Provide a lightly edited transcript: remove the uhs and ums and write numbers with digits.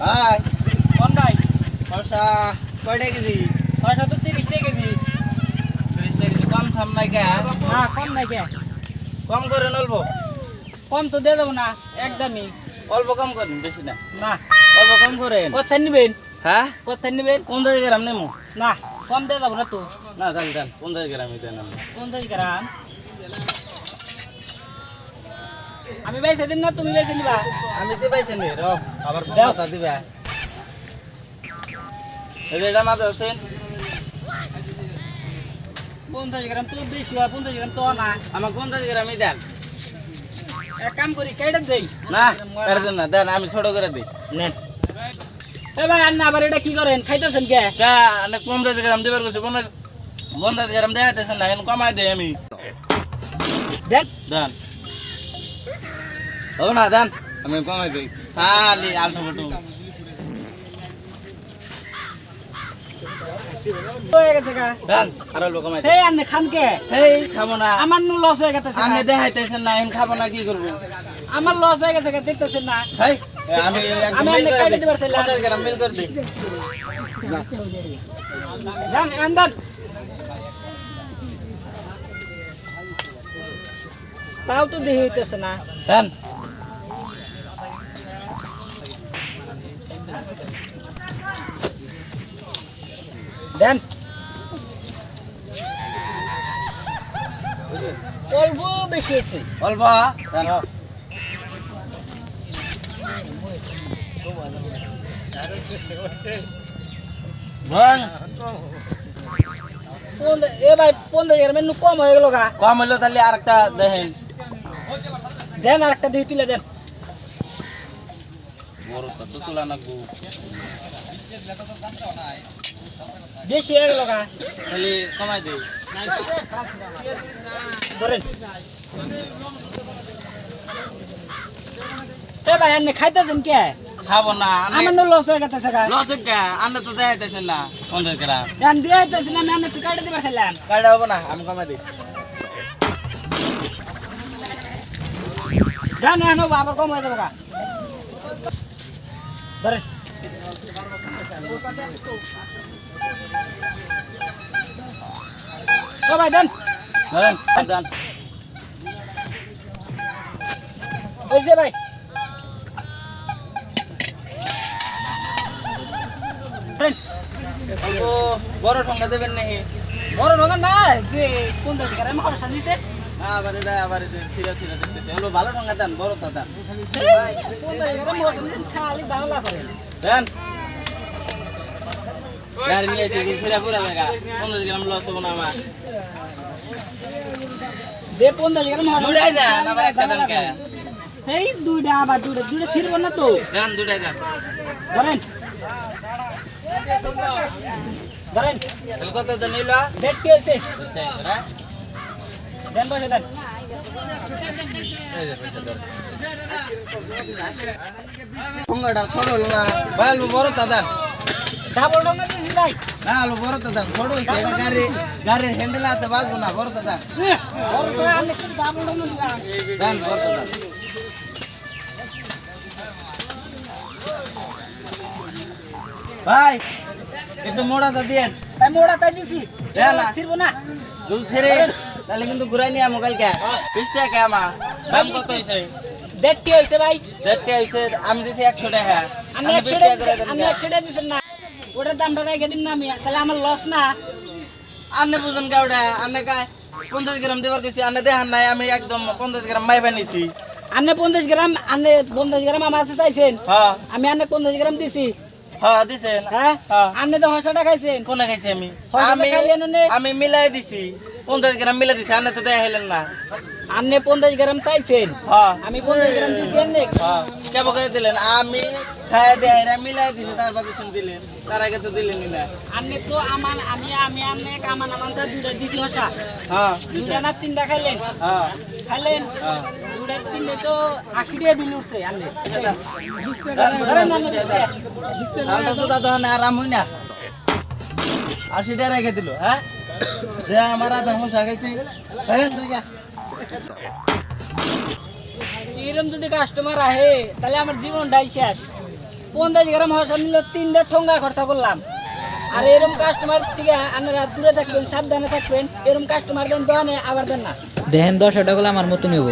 ভাই কোন ভাই? শসা কয়টা কেজি? পয়সা তো 30 টাকা কেজি। 30 টাকা কেজি কম সাম নাই কে? না কম নাই কে? কম করে নলবো কম তো দিয়ে দেবো না একদমই। অল্প কম করেন বেশি না না অল্প কম করেন। কোথায় নিবেন? হ্যাঁ কোথায় নিবেন? 50 গ্রাম নেবো। না কম দিয়ে দেবো না তো। না দেন দেন 50 গ্রাম দেন আপনি। 50 গ্রাম আমি বেচে দিন না তুমি বেচে নিবা? আমি দিতে পাইছেন রে আবার দাও। কথা দিবা এই যে এটা মাছ আছেন 50 গ্রাম তো বেশি হয়, 50 গ্রাম তো না। আমার 50 গ্রামই দেন। এক কাম করি কেটে দেই। না কাটছেন না দেন আমি ছোট করে দিই। নেন এ ভাই আন্না আবার এটা কি করেন খাইতেছেন কে? টা অনেক 50 গ্রাম দিবার কইছে 50 গ্রাম দেখাইতেছেন না এখন কমাই দেই আমি। দেন দেন ও না দেন আমি কমাই দেই খালি আলটু ফালটু হয়ে গেছে কা? দেন আর লোক কমাই দেই। এই আন্নে খান কে? এই খাবো না আমার নু লস হয়ে গেছে। আপনি দেখাইতেছেন না এখন খাবো না কি করব? আমার লস হয়ে গেছে দেখতেছেন না? হেই আমি একদম আমি মিল আপনি করে কাটে দিই দিবার চাইলাম। 50 গ্রাম মিল করে দিই। যান আন্দান তাও তো দেখি হইতেছে না। দেন দেন অল্প বেশি আছে। অল্প দেন ভাই এ ভাই 50 গ্রামের নু কম হয়ে গেল গা। কম হইলো তাহলে আরেকটা দেখেন দেন আর একটা দিয়ে তুলে দেন। বড়টা তো তুলা না গো বেশি হয়ে গেল গা। তাহলে কমাই দেই। ধরেন এ ভাই আপনি খাইতেছেন কে? খাবো না আমার নু লস হয়ে গেছে গা। লস কে আন্না তো দেখাইতেছেন না 50 গ্রাম দেন দিয়ে হইতেছে না, আমি একটু কাটে দিবার চাইলাম। কাটা হবো না আমি কমাই দিই। দেন এনো আবার কম হয়ে যাবে গা। ধরেন ও ভাই দেন ধরেন দেন ওই যে ভাই ধরেন। অল্প বড় ঠঙ্গা দেবেন নাকি? বড় ঢোকান না যে 50 গ্রাম খরচা দিছে। আবার এটা সিরা সিরা দেখতেছে হলো ভালো ঠঙ্গা দেন বড়টা দেন 50 গ্রাম খরচা দিছে খালি ঝামেলা করে। দেন গাড়ি নিয়ে এসে সিরা পুরা জায়গা 50 গ্রাম লস হবো না আমার। দে 50 গ্রাম দুটাই দেন আবার একটা দেন কে? এই দুইটা আবার দুইটা ছিড়ব না তো। দেন দুটাই দেন ধরেন ধরেন তাহলে কত দেন নিলো? দেখতে হইছে। দেন বসে দেন। ঠঙ্গাটা ছোট হলো না ভাই অল্প বড়টা দেন। ডাবল ঢোকা দিছি ভাই। না অল্প বড়টা দেন ছোট হয়েছে এটা গাড়ির হ্যান্ডেল হাতে বাঁচবো না বড়টা দেন। বড় করে আমি তো ডাবল ঢোকা দিলাম। দেন বড়টা দেন ভাই একটু মোড়াটা দিয়েন। ভাই মোড়া তাই দিছি। দেন না। ছিড়ব না। দুল ছেড়ে তাহলে কিন্তু ঘুরাই নিয়ে মোবাইল কে 20 টাকা আমার দাম কত হয়েছে? দেখতে হইছে ভাই। দেখতে হয়েছে আমি দিছি 100 টাকা আমি 20 100 টাকা করে টাকা দেন আমি 100 টাকা দিছেন না। ওটার দামটা রেখে দিন না আমি, তাহলে আমার লস না। আন্নে বুঝুন কাউটা আন্নে কায় 50 গ্রাম দেবার কইছি আন্নে দেখান নাই আমি একদম 50 গ্রাম মাইবা নিছি। আপনি 50 গ্রাম আমার কাছে চাইছেন, হ্যাঁ আমি আপনি 50 গ্রাম দিছি। হ্যাঁ দিছেন হ্যাঁ হ্যাঁ আপনি তো 100 টাকা খাইছেন। কোনে খাইছি আমি হয়তো আমি খাইলেন অনেক। আমি মিলাই দিছি 50 গ্রাম মিলাই দিছি আন্নে তো দেখাইলেন না। আপনি 50 গ্রাম চাইছেন, হ্যাঁ আমি 50 গ্রাম দিছি অনেক। হ্যাঁ কেবল করে দিলেন আমি খায় দেখাইরা মিলাই দিছি তারপর দিছেন দিলেন তার আগে তো দিলেনই না। আপনি তো আমি আপনি আমানটা দুইটা দিছি হসা। হ্যাঁ দুইটা না তিনটা খাইলেন। হ্যাঁ খাইলেন হ্যাঁ দুইটা তিনটে তো 80 টাকা বিল উঠছে আপনি। এটা 20 টাকা ধরেন আপনি 20 টাকা। 20 টাকা আমি তো দাদা না আরাম হই না 80 টাকা রেখে দিল হ্যাঁ যে আমার আধা মশা খাইছি হ্যাঁ দেখা এরকম যদি কাস্টমার আহে তাহলে আমার জীবনটাই শেষ। 50 গ্রাম হসা নিল 3টা ঠোঙ্গা খরচা করলাম। আর এরকম কাস্টমার থেকে আপনারা দূরে থাকবেন, সাবধানে থাকবেন। এরকম কাস্টমার দেন দোকানে আবার দেন না। দেখেন 10 টাকা আমার মতো নেব।